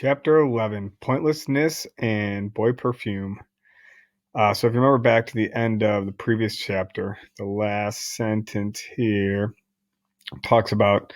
Chapter 11, Pointlessness and Boy Perfume. So if you remember back to the end of the previous chapter, the last sentence here talks about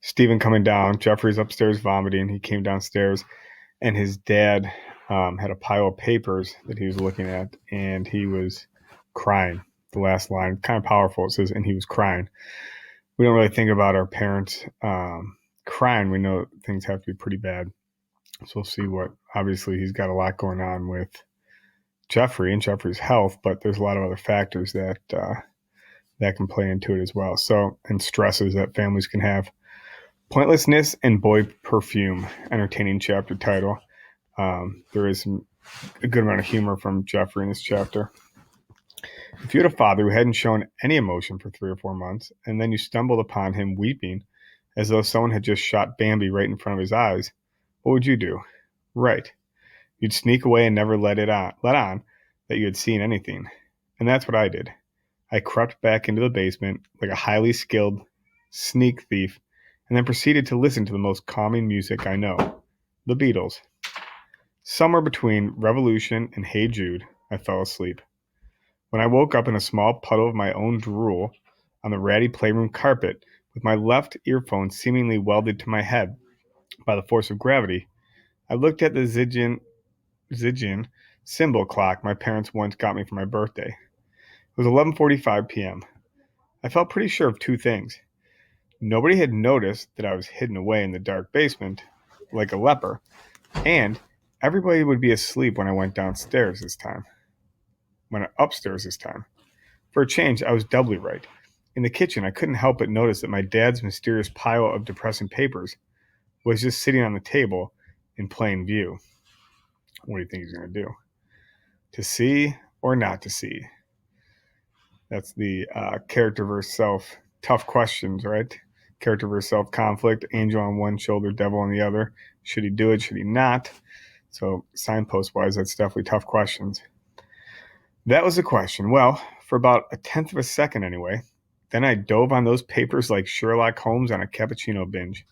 Stephen coming down. Jeffrey's upstairs vomiting. He came downstairs, and his dad had a pile of papers that he was looking at, and he was crying. The last line, kind of powerful. It says, and he was crying. We don't really think about our parents crying. We know things have to be pretty bad. So we'll see what, obviously, he's got a lot going on with Jeffrey and Jeffrey's health, but there's a lot of other factors that can play into it as well. So, and stresses that families can have. Pointlessness and Boy Perfume, entertaining chapter title. There is a good amount of humor from Jeffrey in this chapter. If you had a father who hadn't shown any emotion for 3 or 4 months, and then you stumbled upon him weeping as though someone had just shot Bambi right in front of his eyes, what would you do? Right. You'd sneak away and never let on that you had seen anything. And that's what I did. I crept back into the basement like a highly skilled sneak thief and then proceeded to listen to the most calming music I know, the Beatles. Somewhere between Revolution and Hey Jude, I fell asleep. When I woke up in a small puddle of my own drool on the ratty playroom carpet with my left earphone seemingly welded to my head by the force of gravity, I looked at the Zygian symbol clock my parents once got me for my birthday. It was 11:45 p.m. I felt pretty sure of two things. Nobody had noticed that I was hidden away in the dark basement like a leper, and everybody would be asleep when I went upstairs this time. For a change, I was doubly right. In the kitchen, I couldn't help but notice that my dad's mysterious pile of depressing papers was just sitting on the table in plain view. What do you think he's going to do? To see or not to see? That's the character versus self. Tough questions, right? Character versus self conflict. Angel on one shoulder, devil on the other. Should he do it? Should he not? So signpost wise, that's definitely tough questions. That was the question. Well, for about a tenth of a second anyway. Then I dove on those papers like Sherlock Holmes on a cappuccino binge.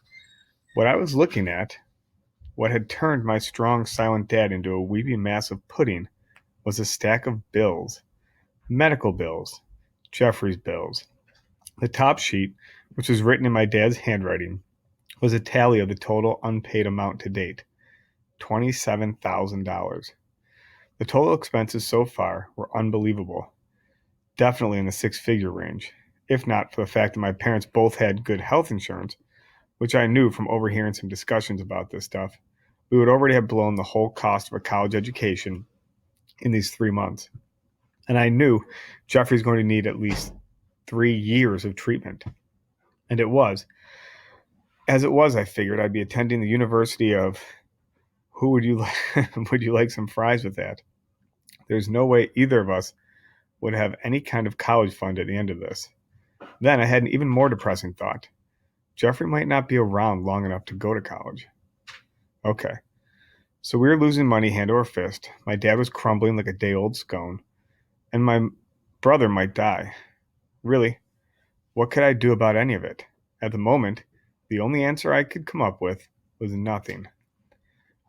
What I was looking at, what had turned my strong, silent dad into a weepy mass of pudding, was a stack of bills. Medical bills. Jeffrey's bills. The top sheet, which was written in my dad's handwriting, was a tally of the total unpaid amount to date, $27,000. The total expenses so far were unbelievable, definitely in the six-figure range, if not for the fact that my parents both had good health insurance, which I knew from overhearing some discussions about this stuff. We would already have blown the whole cost of a college education in these 3 months. And I knew Jeffrey's going to need at least 3 years of treatment. And it was. As it was, I figured I'd be attending the University of... Who would you would you like some fries with that? There's no way either of us would have any kind of college fund at the end of this. Then I had an even more depressing thought. Jeffrey might not be around long enough to go to college. Okay. So we were losing money hand over fist. My dad was crumbling like a day-old scone. And my brother might die. Really, what could I do about any of it? At the moment, the only answer I could come up with was nothing.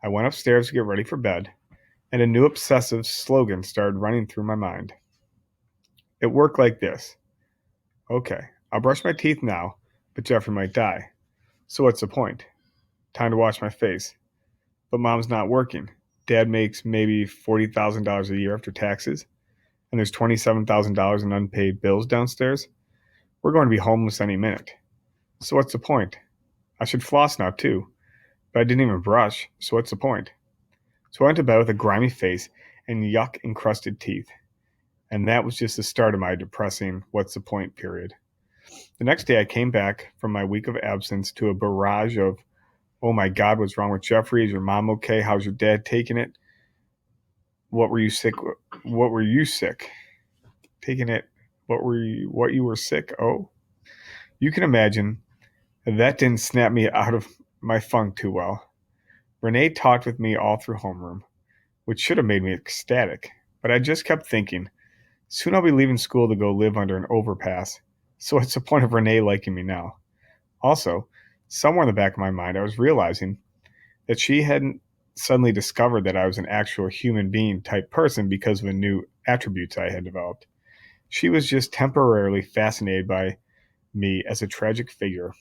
I went upstairs to get ready for bed, and a new obsessive slogan started running through my mind. It worked like this. Okay, I'll brush my teeth now, but Jeffrey might die. So what's the point? Time to wash my face. But Mom's not working. Dad makes maybe $40,000 a year after taxes, and there's $27,000 in unpaid bills downstairs. We're going to be homeless any minute. So what's the point? I should floss now too, but I didn't even brush, so what's the point? So I went to bed with a grimy face and yuck-encrusted teeth. And that was just the start of my depressing what's the point period. The next day I came back from my week of absence to a barrage of, oh my God, what's wrong with Jeffrey? Is your mom okay? How's your dad taking it? What were you sick? Taking it? What you were sick? Oh, you can imagine that didn't snap me out of my funk too well. Renee talked with me all through homeroom, which should have made me ecstatic, but I just kept thinking, soon I'll be leaving school to go live under an overpass, so what's the point of Renee liking me now? Also, somewhere in the back of my mind, I was realizing that she hadn't suddenly discovered that I was an actual human being type person because of the new attributes I had developed. She was just temporarily fascinated by me as a tragic figure.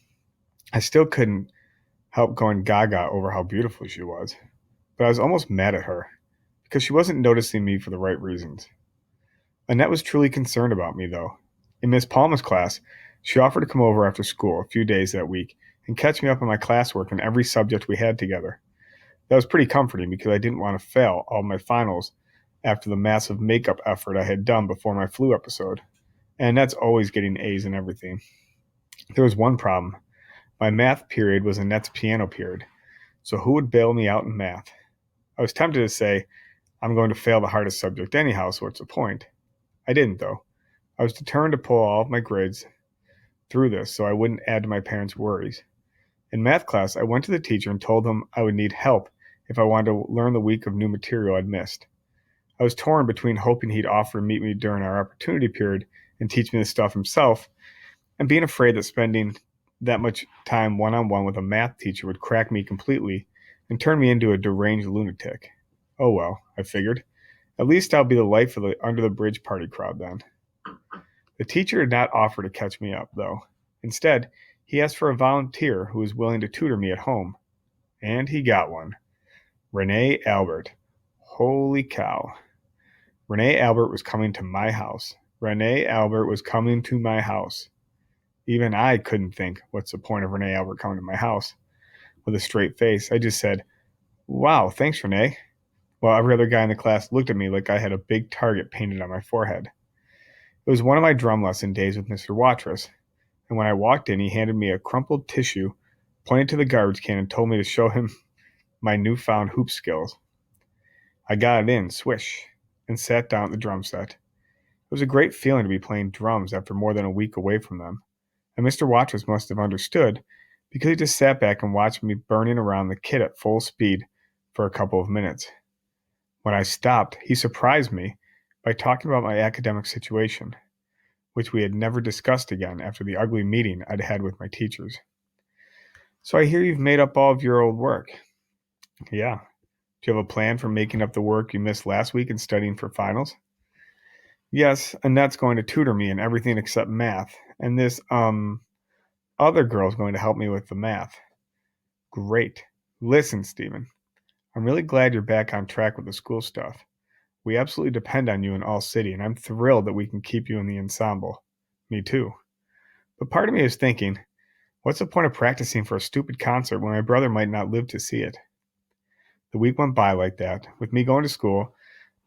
I still couldn't help going gaga over how beautiful she was, but I was almost mad at her because she wasn't noticing me for the right reasons. Annette was truly concerned about me, though. In Miss Palmer's class, she offered to come over after school a few days that week and catch me up on my classwork in every subject we had together. That was pretty comforting because I didn't want to fail all my finals after the massive makeup effort I had done before my flu episode. And that's always getting A's in everything. There was one problem. My math period was Annette's piano period, so who would bail me out in math? I was tempted to say, I'm going to fail the hardest subject anyhow, so what's the point? I didn't, though. I was determined to pull all of my grades through this so I wouldn't add to my parents' worries. In math class, I went to the teacher and told him I would need help if I wanted to learn the week of new material I'd missed. I was torn between hoping he'd offer to meet me during our opportunity period and teach me the stuff himself, and being afraid that spending that much time one on one with a math teacher would crack me completely and turn me into a deranged lunatic. Oh well, I figured. At least I'll be the life of the under the bridge party crowd then. The teacher did not offer to catch me up, though. Instead, he asked for a volunteer who was willing to tutor me at home. And he got one. Renee Albert. Holy cow. Renee Albert was coming to my house. Renee Albert was coming to my house. Even I couldn't think, what's the point of Renee Albert coming to my house? With a straight face, I just said, wow, thanks, Renee. While every other guy in the class looked at me like I had a big target painted on my forehead. It was one of my drum lesson days with Mr. Watrous, and when I walked in, he handed me a crumpled tissue, pointed to the garbage can, and told me to show him my newfound hoop skills. I got it in, swish, and sat down at the drum set. It was a great feeling to be playing drums after more than a week away from them, and Mr. Watrous must have understood because he just sat back and watched me burning around the kit at full speed for a couple of minutes. When I stopped, he surprised me by talking about my academic situation, which we had never discussed again after the ugly meeting I'd had with my teachers. So I hear you've made up all of your old work. Yeah. Do you have a plan for making up the work you missed last week and studying for finals? Yes, Annette's going to tutor me in everything except math, and this, other girl's going to help me with the math. Great. Listen, Stephen, I'm really glad you're back on track with the school stuff. We absolutely depend on you in All City, and I'm thrilled that we can keep you in the ensemble. Me too. But part of me is thinking, what's the point of practicing for a stupid concert when my brother might not live to see it? The week went by like that, with me going to school,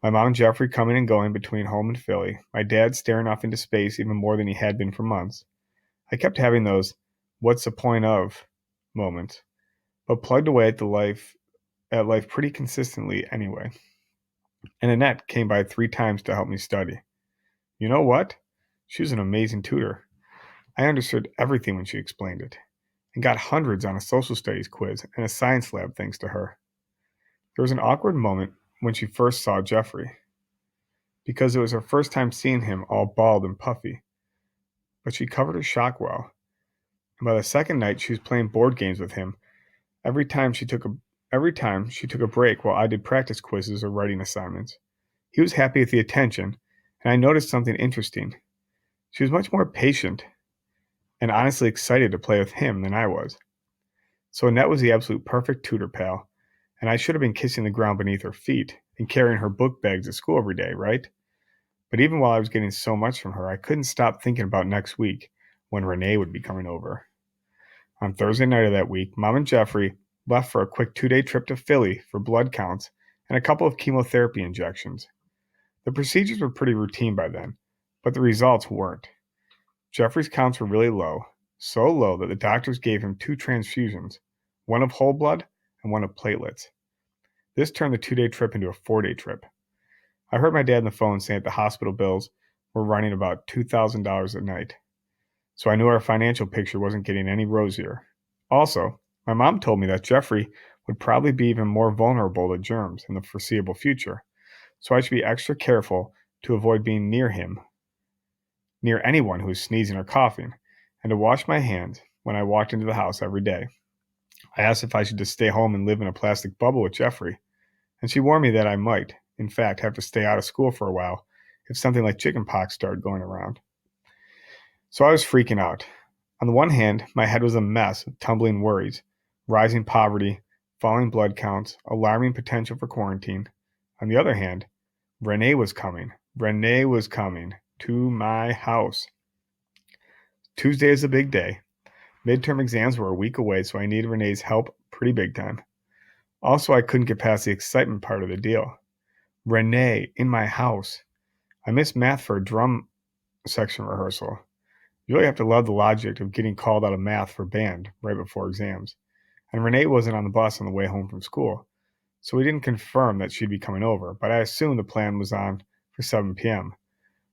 my mom and Jeffrey coming and going between home and Philly, my dad staring off into space even more than he had been for months. I kept having those what's the point of moments, but plugged away at life pretty consistently anyway. And Annette came by 3 times to help me study. You know what? She was an amazing tutor. I understood everything when she explained it, and got hundreds on a social studies quiz and a science lab thanks to her. There was an awkward moment when she first saw Jeffrey, because it was her first time seeing him all bald and puffy, but she covered her shock well, and by the second night she was playing board games with him every time she took a break while I did practice quizzes or writing assignments. He was happy with the attention, and I noticed something interesting. She was much more patient and honestly excited to play with him than I was. So Annette was the absolute perfect tutor pal, and I should have been kissing the ground beneath her feet and carrying her book bags to school every day, right? But even while I was getting so much from her, I couldn't stop thinking about next week when Renee would be coming over. On Thursday night of that week, Mom and Jeffrey left for a quick 2-day trip to Philly for blood counts and a couple of chemotherapy injections. The procedures were pretty routine by then, but the results weren't. Jeffrey's counts were really low, so low that the doctors gave him 2 transfusions, one of whole blood and one of platelets. This turned the 2-day trip into a 4-day trip. I heard my dad on the phone saying that the hospital bills were running about $2,000 a night, so I knew our financial picture wasn't getting any rosier. Also, my mom told me that Jeffrey would probably be even more vulnerable to germs in the foreseeable future, so I should be extra careful to avoid being near anyone who was sneezing or coughing, and to wash my hands when I walked into the house every day. I asked if I should just stay home and live in a plastic bubble with Jeffrey, and she warned me that I might, in fact, have to stay out of school for a while if something like chickenpox started going around. So I was freaking out. On the one hand, my head was a mess of tumbling worries, rising poverty, falling blood counts, alarming potential for quarantine. On the other hand, Renee was coming. Renee was coming to my house. Tuesday is a big day. Midterm exams were a week away, so I needed Renee's help pretty big time. Also, I couldn't get past the excitement part of the deal. Renee in my house. I missed math for a drum section rehearsal. You really have to love the logic of getting called out of math for band right before exams. And Renee wasn't on the bus on the way home from school, so we didn't confirm that she'd be coming over, but I assumed the plan was on for 7 p.m.,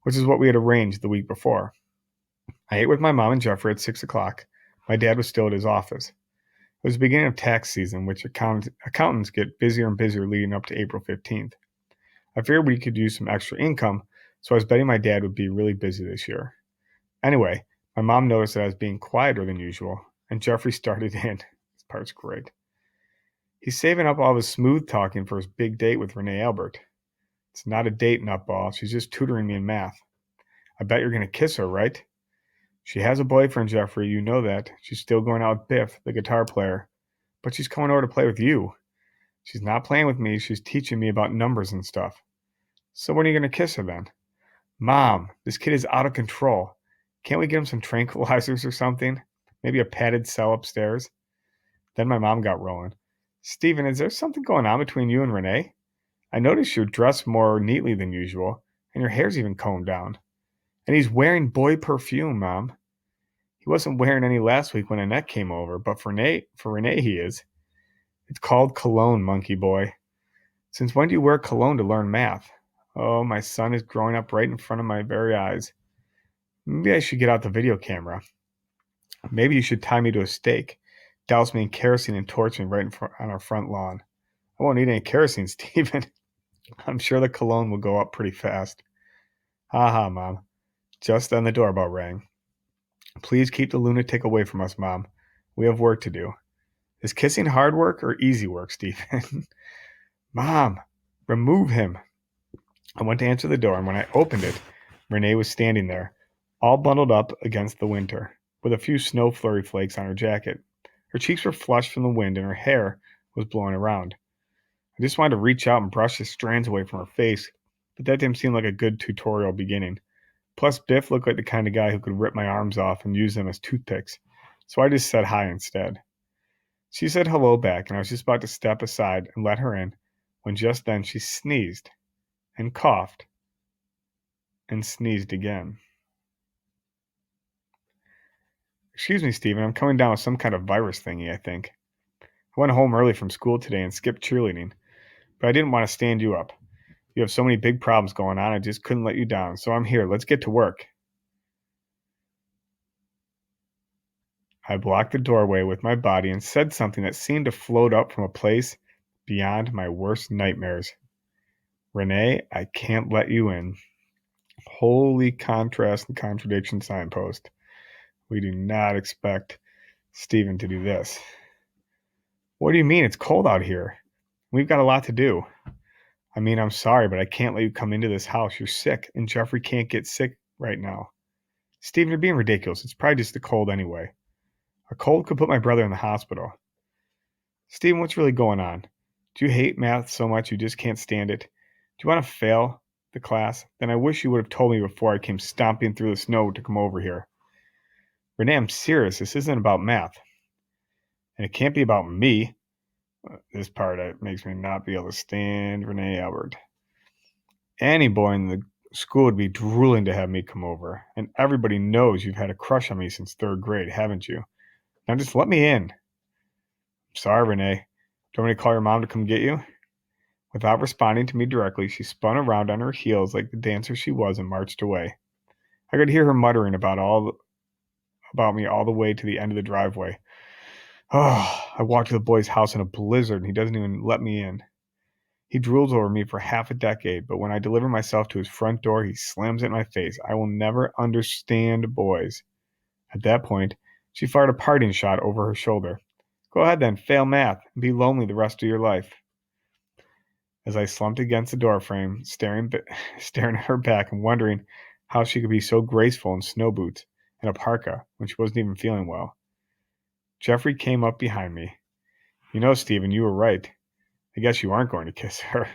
which is what we had arranged the week before. I ate with my mom and Jeffrey at 6 o'clock. My dad was still at his office. It was the beginning of tax season, which accountants get busier and busier leading up to April 15th. I figured we could use some extra income, so I was betting my dad would be really busy this year. Anyway, my mom noticed that I was being quieter than usual, and Jeffrey started in. This part's great. He's saving up all of his smooth talking for his big date with Renee Albert. It's not a date, nutball. She's just tutoring me in math. I bet you're going to kiss her, right? She has a boyfriend, Jeffrey. You know that. She's still going out with Biff, the guitar player. But she's coming over to play with you. She's not playing with me. She's teaching me about numbers and stuff. So when are you going to kiss her then? Mom, this kid is out of control. Can't we get him some tranquilizers or something? Maybe a padded cell upstairs? Then my mom got rolling. Stephen, is there something going on between you and Renee? I noticed you're dressed more neatly than usual, and your hair's even combed down. And he's wearing boy perfume, Mom. He wasn't wearing any last week when Annette came over, but for Renee he is. It's called cologne, monkey boy. Since when do you wear cologne to learn math? Oh, my son is growing up right in front of my very eyes. Maybe I should get out the video camera. Maybe you should tie me to a stake, douse me in kerosene and torch me right on our front lawn. I won't need any kerosene, Stephen. I'm sure the cologne will go up pretty fast. Ha ha, Mom. Just then the doorbell rang. Please keep the lunatic away from us, Mom. We have work to do. Is kissing hard work or easy work, Stephen? Mom, remove him. I went to answer the door, and when I opened it, Renee was standing there, all bundled up against the winter, with a few snow flurry flakes on her jacket. Her cheeks were flushed from the wind, and her hair was blowing around. I just wanted to reach out and brush the strands away from her face, but that didn't seem like a good tutorial beginning. Plus, Biff looked like the kind of guy who could rip my arms off and use them as toothpicks, so I just said hi instead. She said hello back, and I was just about to step aside and let her in, when just then she sneezed, and coughed, and sneezed again. Excuse me, Stephen, I'm coming down with some kind of virus thingy, I think. I went home early from school today and skipped cheerleading, but I didn't want to stand you up. You have so many big problems going on, I just couldn't let you down, so I'm here. Let's get to work. I blocked the doorway with my body and said something that seemed to float up from a place beyond my worst nightmares. Renee, I can't let you in. Holy contrast and contradiction signpost. We do not expect Stephen to do this. What do you mean? It's cold out here. We've got a lot to do. I mean, I'm sorry, but I can't let you come into this house. You're sick, and Jeffrey can't get sick right now. Stephen, you're being ridiculous. It's probably just the cold anyway. A cold could put my brother in the hospital. Stephen, what's really going on? Do you hate math so much you just can't stand it? Do you want to fail the class? Then I wish you would have told me before I came stomping through the snow to come over here. Renee, I'm serious. This isn't about math. And it can't be about me. This part makes me not be able to stand Renee Albert. Any boy in the school would be drooling to have me come over. And everybody knows you've had a crush on me since third grade, haven't you? Now just let me in. Sorry, Renee. Do you want me to call your mom to come get you? Without responding to me directly, she spun around on her heels like the dancer she was and marched away. I could hear her muttering about me all the way to the end of the driveway. Oh, I walked to the boy's house in a blizzard, and he doesn't even let me in. He drools over me for half a decade, but when I deliver myself to his front door, he slams it in my face. I will never understand boys. At that point, she fired a parting shot over her shoulder. Go ahead then, fail math, and be lonely the rest of your life. As I slumped against the doorframe, staring at her back and wondering how she could be so graceful in snow boots and a parka when she wasn't even feeling well. Jeffrey came up behind me. You know, Stephen, you were right. I guess you aren't going to kiss her.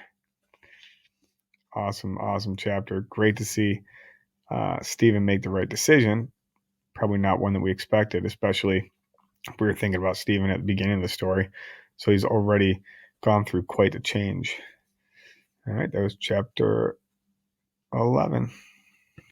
Awesome chapter. Great to see Stephen make the right decision. Probably not one that we expected, especially if we were thinking about Stephen at the beginning of the story. So he's already gone through quite a change. All right, that was chapter 11.